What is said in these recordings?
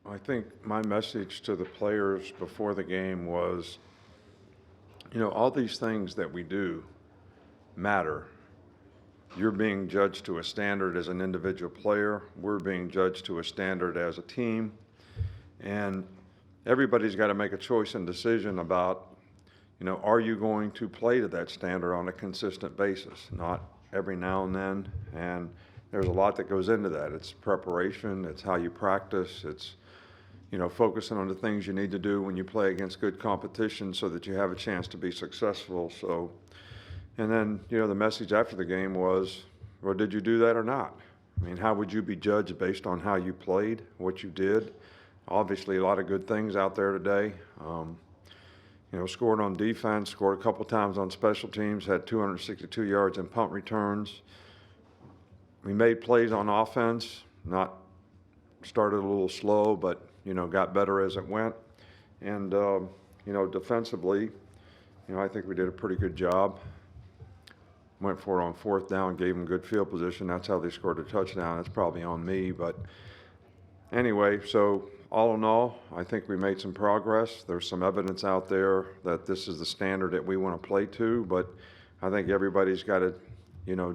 I think my message to the players before the game was, all these things that we do matter. You're being judged to a standard as an individual player. We're being judged to a standard as a team. And everybody's got to make a choice and decision about, are you going to play to that standard on a consistent basis? Not every now and then. And there's a lot that goes into that. It's preparation. It's how you practice. It's focusing on the things you need to do when you play against good competition so that you have a chance to be successful. So, and then, the message after the game was, well, did you do that or not? I mean, how would you be judged based on how you played, what you did? Obviously, a lot of good things out there today. Scored on defense, scored a couple times on special teams, had 262 yards in punt returns. We made plays on offense, started a little slow, but got better as it went. And, defensively, I think we did a pretty good job. Went for it on fourth down, gave them good field position. That's how they scored a touchdown. That's probably on me. But anyway, so all in all, I think we made some progress. There's some evidence out there that this is the standard that we want to play to. But I think everybody's got to,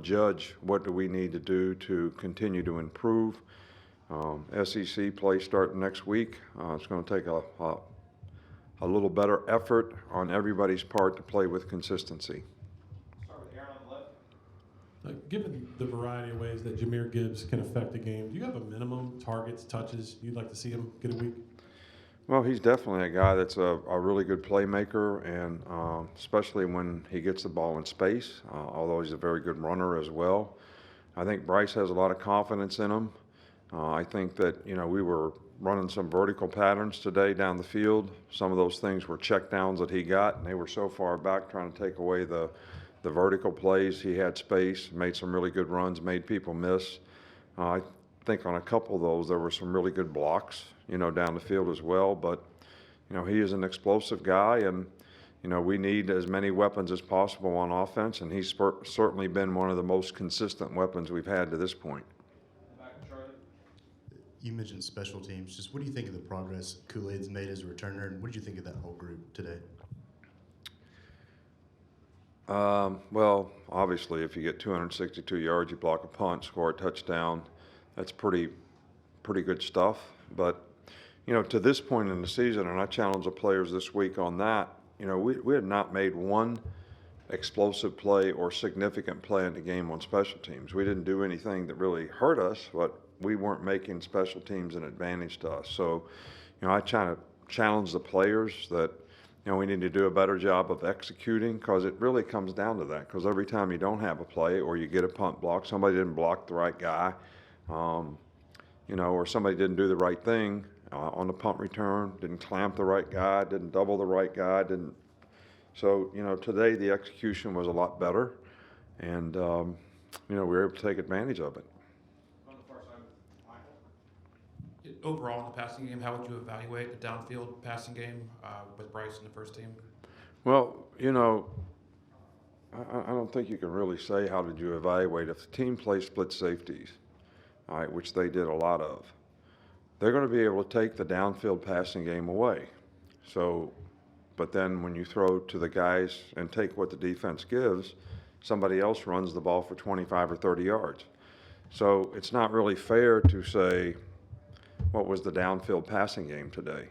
judge what do we need to do to continue to improve. SEC play starting next week. It's going to take a little better effort on everybody's part to play with consistency. Start with Aaron on the left. Given the variety of ways that Jahmyr Gibbs can affect the game, do you have a minimum targets, touches you'd like to see him get a week? Well, he's definitely a guy that's a really good playmaker, and especially when he gets the ball in space, although he's a very good runner as well. I think Bryce has a lot of confidence in him. I think that, we were running some vertical patterns today down the field. Some of those things were check downs that he got, and they were so far back trying to take away the vertical plays. He had space, made some really good runs, made people miss. I think on a couple of those there were some really good blocks, down the field as well. But, he is an explosive guy, and, we need as many weapons as possible on offense, and he's certainly been one of the most consistent weapons we've had to this point. You mentioned special teams. Just what do you think of the progress Kool-Aid's made as a returner, and what did you think of that whole group today? Well, obviously, if you get 262 yards, you block a punt, score a touchdown, that's pretty good stuff. But, to this point in the season, and I challenged the players this week on that, we had not made one explosive play or significant play in the game on special teams. We didn't do anything that really hurt us, but we weren't making special teams an advantage to us. So, I try to challenge the players that, we need to do a better job of executing, because it really comes down to that. Because every time you don't have a play or you get a punt block, somebody didn't block the right guy, or somebody didn't do the right thing on the punt return, didn't clamp the right guy, didn't double the right guy, didn't. So, today the execution was a lot better, and, we were able to take advantage of it. Overall in the passing game, how would you evaluate the downfield passing game with Bryce in the first team? Well, I don't think you can really say how did you evaluate. If the team plays split safeties, all right, which they did a lot of, they're going to be able to take the downfield passing game away. So, but then when you throw to the guys and take what the defense gives, somebody else runs the ball for 25 or 30 yards. So it's not really fair to say, what was the downfield passing game today?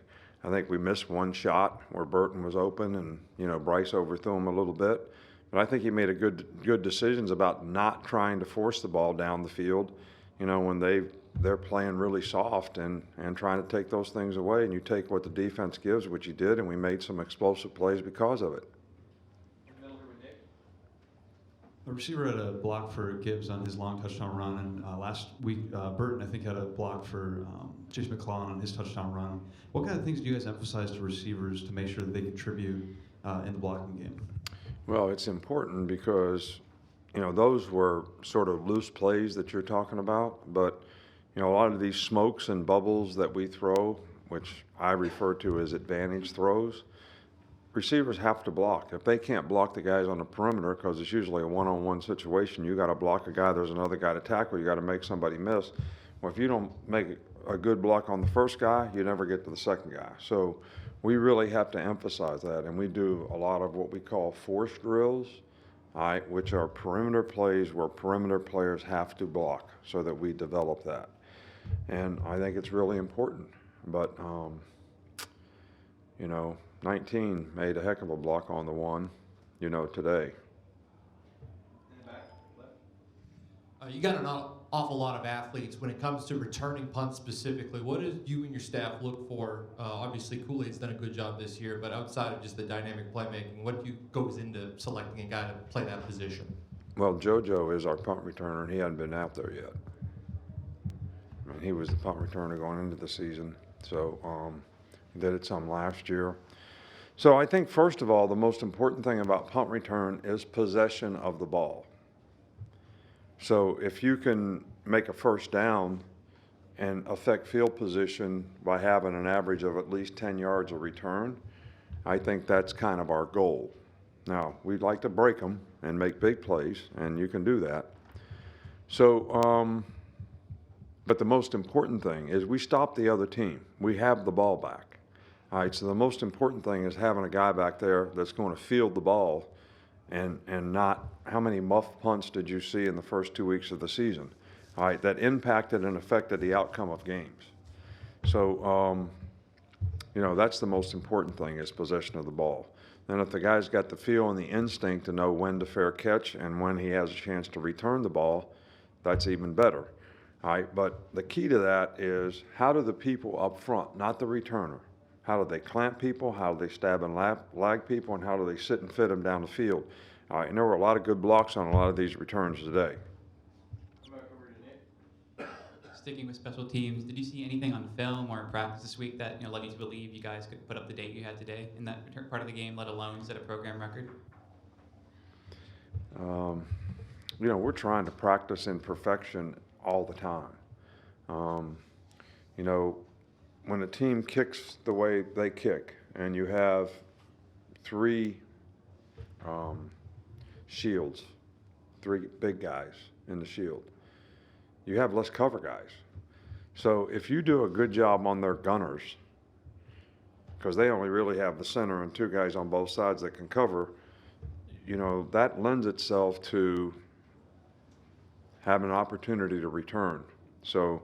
I think we missed one shot where Burton was open, and Bryce overthrew him a little bit. But I think he made a good decisions about not trying to force the ball down the field, when they're playing really soft and trying to take those things away. And you take what the defense gives, which he did, and we made some explosive plays because of it. A receiver had a block for Gibbs on his long touchdown run, and last week Burton, I think, had a block for Chase McClellan on his touchdown run. What kind of things do you guys emphasize to receivers to make sure that they contribute in the blocking game? Well, it's important because, those were sort of loose plays that you're talking about, but, a lot of these smokes and bubbles that we throw, which I refer to as advantage throws, receivers have to block. If they can't block the guys on the perimeter, because it's usually a one-on-one situation, you got to block a guy, there's another guy to tackle, you got to make somebody miss. Well, if you don't make a good block on the first guy, you never get to the second guy. So we really have to emphasize that, and we do a lot of what we call force drills, all right, which are perimeter plays where perimeter players have to block, so that we develop that. And I think it's really important. But, 19 made a heck of a block on the one, today. You got an awful lot of athletes. When it comes to returning punts specifically, what do you and your staff look for? Obviously, Kool-Aid's done a good job this year, but outside of just the dynamic playmaking, what goes into selecting a guy to play that position? Well, JoJo is our punt returner, and he hadn't been out there yet. I mean, he was the punt returner going into the season, so he did it some last year. So I think, first of all, the most important thing about punt return is possession of the ball. So if you can make a first down and affect field position by having an average of at least 10 yards of return, I think that's kind of our goal. Now, we'd like to break them and make big plays, and you can do that. So, but the most important thing is we stop the other team. We have the ball back. All right, so the most important thing is having a guy back there that's going to field the ball and not how many muff punts did you see in the first 2 weeks of the season, all right, that impacted and affected the outcome of games. So, that's the most important thing is possession of the ball. Then if the guy's got the feel and the instinct to know when to fair catch and when he has a chance to return the ball, that's even better. All right, but the key to that is how do the people up front, not the returner, how do they clamp people, how do they stab and lag people, and how do they sit and fit them down the field? All right, and there were a lot of good blocks on a lot of these returns today. Sticking with special teams, did you see anything on film or in practice this week that led you to believe you guys could put up the date you had today in that part of the game, let alone set a program record? We're trying to practice in perfection all the time. When a team kicks the way they kick, and you have three shields, three big guys in the shield, you have less cover guys. So if you do a good job on their gunners, because they only really have the center and two guys on both sides that can cover, that lends itself to having an opportunity to return. So,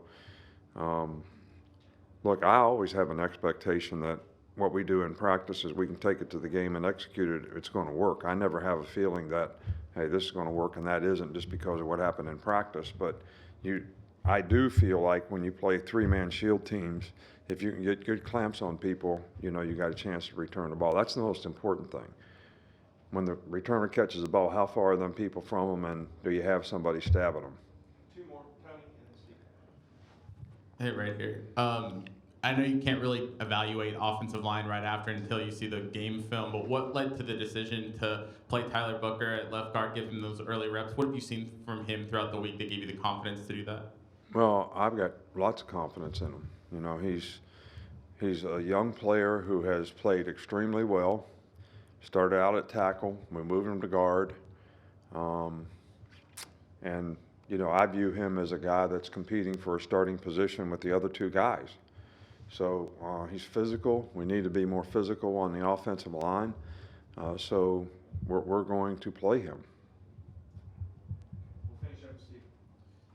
look, I always have an expectation that what we do in practice is we can take it to the game and execute it. It's going to work. I never have a feeling that, hey, this is going to work and that isn't just because of what happened in practice. But I do feel like when you play three-man shield teams, if you can get good clamps on people, you got a chance to return the ball. That's the most important thing. When the returner catches the ball, how far are them people from them, and do you have somebody stabbing them? Two more, Tony and Hey, right here. I know you can't really evaluate offensive line right after until you see the game film, but what led to the decision to play Tyler Booker at left guard, give him those early reps? What have you seen from him throughout the week that gave you the confidence to do that? Well, I've got lots of confidence in him. He's a young player who has played extremely well. Started out at tackle. We moved him to guard. And I view him as a guy that's competing for a starting position with the other two guys. So he's physical. We need to be more physical on the offensive line. So we're going to play him.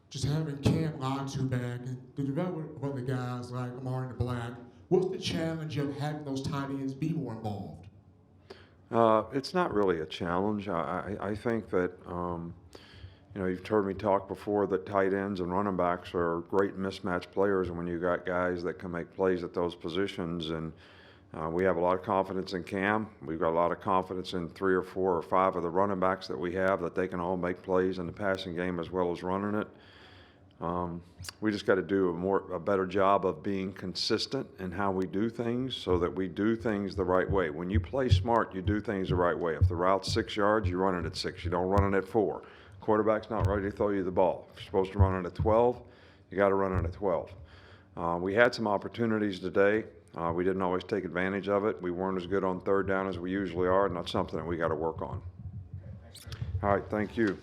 Just having Cam Latu back and the development of other guys like Amari and Black, what's the challenge of having those tight ends be more involved? It's not really a challenge. I think that, you've heard me talk before that tight ends and running backs are great mismatch players, and when you got guys that can make plays at those positions, and we have a lot of confidence in Cam. We've got a lot of confidence in 3 or 4 or 5 of the running backs that we have, that they can all make plays in the passing game as well as running it. We just got to do a better job of being consistent in how we do things so that we do things the right way. When you play smart, you do things the right way. If the route's 6 yards, you run it at 6. You don't run it at 4. Quarterback's not ready to throw you the ball. If you're supposed to run it at 12, you got to run it at 12. We had some opportunities today. We didn't always take advantage of it. We weren't as good on third down as we usually are, and that's something that we got to work on. All right, thank you.